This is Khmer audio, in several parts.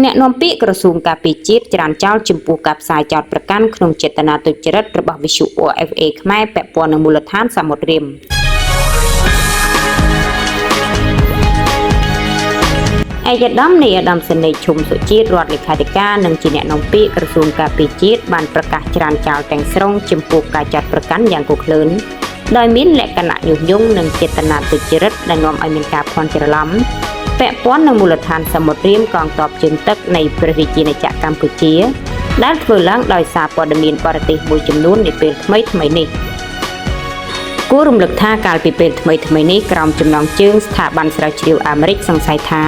អ្នកនាំពាក្យក្រសួងការពារជាតិច្រានចោលចំពោះការផ្សាយចោតប្រកាន់ក្នុងចេតនាទុច្ចរិតរបស់វិទ្យុ OFA ខ្មែរពាក់ព័ន្ធនឹងមូលដ្ឋានសមុទ្ររៀមឯកឧត្តមនាយឧត្តមសេនីយ៍ឈុំសុជាតិរដ្ឋលេខាធិការនិងជាអ្នកនាំពាក្យក្រសួងការពារជាតិបានប្រកាសច្រានចោលទាំងស្រុងចំពោះការចោតប្រកាន់យ៉ាងគគ្លើនដោយមានលក្ខណៈញុះញង់និងចេតនាទុច្ចរិតដែលនាំឲ្យមានការភ័ន្តច្រឡំពាក់ព័ន្ធនឹងមូលដ្ឋានសមុទ្ររៀមកងទ័ពជើងទឹកនៃព្រះរាជាណាចក្រកម្ពុជាដែលធ្វើឡើងដោយសារព័ត៌មានបរទេសមួយចំនួននាពេលថ្មីនេះគួររំលឹកថាកាលពីពេលថ្មីនេះក្រោមចំណងជើងស្ថាប័នស្រាវជ្រាវអាមេរិកសង្ស័យថា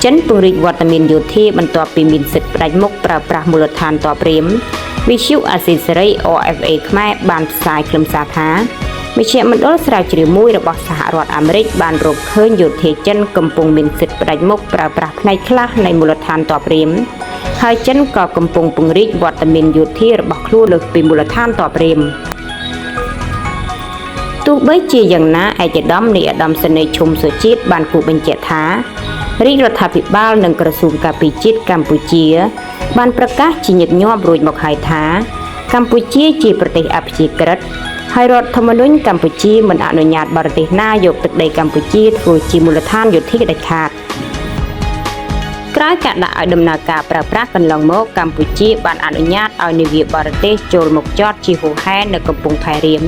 ចិនពង្រីកវត្តមានយោធាបន្ទាប់ពីមានសិទ្ធិផ្ដាច់មុខប្រើប្រាស់មូលដ្ឋានទ័ពរៀមវិទ្យុអាស៊ីសេរី OFA ខ្មែរបានផ្សាយខ្លឹមសារថាមជ្ឈមណ្ឌលស្រាវជ្រាវមួយរបស់សហរដ្ឋអាមេរិកបានរកឃើញយោធាចិនកំពុងមានសិទ្ធិផ្ដាច់មុខប្រើប្រាស់ផ្នែកខ្លះនៃមូលដ្ឋានទ័ពរៀមហើយចិនក៏កំពុងពង្រីកវត្តមានយោធារបស់ខ្លួនលើសពីមូលដ្ឋានទ័ពរៀមទោះបីជាយ៉ាងណាឯកឧត្តមនាយឧត្តមសេនីយ៍ឈុំសុជាតិបានគូបញ្ជាក់ថារាជរដ្ឋាភិបាលនិងក្រសួងការពារជាតិកម្ពុជាបានប្រកាសជាញឹកញាប់រួចមកហើយថាកម្ពុជាជាប្រទេសអព្យាក្រឹតហើយរដ្ឋធម្មនុញ្ញកម្ពុជាមិនអនុញ្ញាតបរទេសណាយកទឹកដីកម្ពុជាធ្វើជាមូលដ្ឋានយោធាដាច់ខាតក្រោយការដាក់ឲ្យដំណើរការប្រើប្រាស់កន្លងមកកម្ពុជាបានអនុញ្ញាតឲ្យនាវាបរទេសចូលមកចតជាហូរហែនៅកំពង់ផែរៀម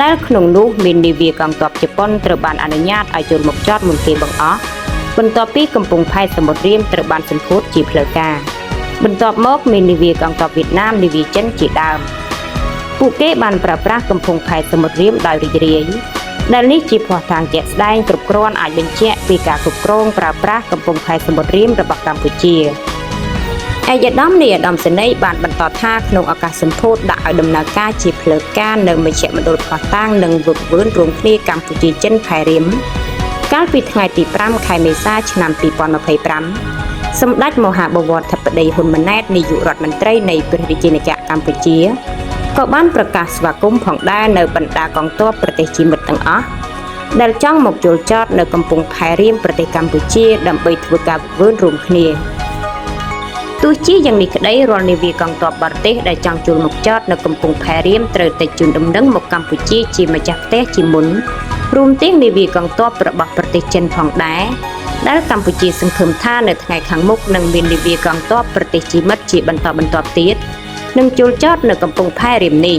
ដែលក្នុងនោះមាននាវាកងទ័ពជប៉ុនត្រូវបានអនុញ្ញាតឲ្យចូលមកចតមុនគេបង្អស់បន្ទាប់ពីកំពង់ផែសមុទ្ររៀមត្រូវបានសម្ពោធជាផ្លូវការបន្ទាប់មកមាននាវាកងទ័ពវៀតណាមនាវាចិនជាដើមពួកគេបានប្រើប្រាស់កំពង់ផែសមុទ្ររៀមដោយរីករាយដែលនេះជាភស្តុតាងជាក់ស្ដែងគ្រប់គ្រាន់អាចបញ្ជាក់ពីការគ្រប់គ្រងប្រើប្រាស់កំពង់ផែសមុទ្ររៀមរបស់កម្ពុជាឯកឧត្តមនាយឧត្តមសេនីយ៍បានបន្តថាក្នុងឱកាសសម្ពោធដាក់ឲ្យដំណើរការជាផ្លូវការនៅមជ្ឈមណ្ឌលភស្តុតាងនិងវឹកវើរួមគ្នាកម្ពុជាចិនផែរៀមកាលពីថ្ងៃទី5ខែមេសាឆ្នាំ2025សម្ដេចមហាបវរធិបតីហ៊ុនម៉ាណែតនាយករដ្ឋមន្ត្រីនៃព្រះរាជាណាចក្រកម្ពុជាក៏បានប្រកាសស្វាគមន៍ផងដែរនៅបណ្ដាកងទ័ពប្រទេសជាមិត្តទាំងអស់ដែលចង់មកចូលចតនៅកំពង់ផែរៀមប្រទេសកម្ពុជាដើម្បីធ្វើការវិវត្តរួមគ្នាទោះជាយ៉ាងនេះក្តីរាល់នាវាកងទ័ពបរទេសដែលចង់ចូលមកចតនៅកំពង់ផែរៀមត្រូវតែជូនដំណឹងមកកម្ពុជាជាម្ចាស់ផ្ទះជាមុនរួមទាំងនាវាកងទ័ពរបស់ប្រទេសចិនផងដែរដែលកម្ពុជាសង្ឃឹមថានៅថ្ងៃខាងមុខនឹងមាននាវាកងទ័ពប្រទេសជាមិត្តជាបន្តបន្ទាប់ទៀតនឹងចូលចតនៅកំពង់ផែរៀមនេះ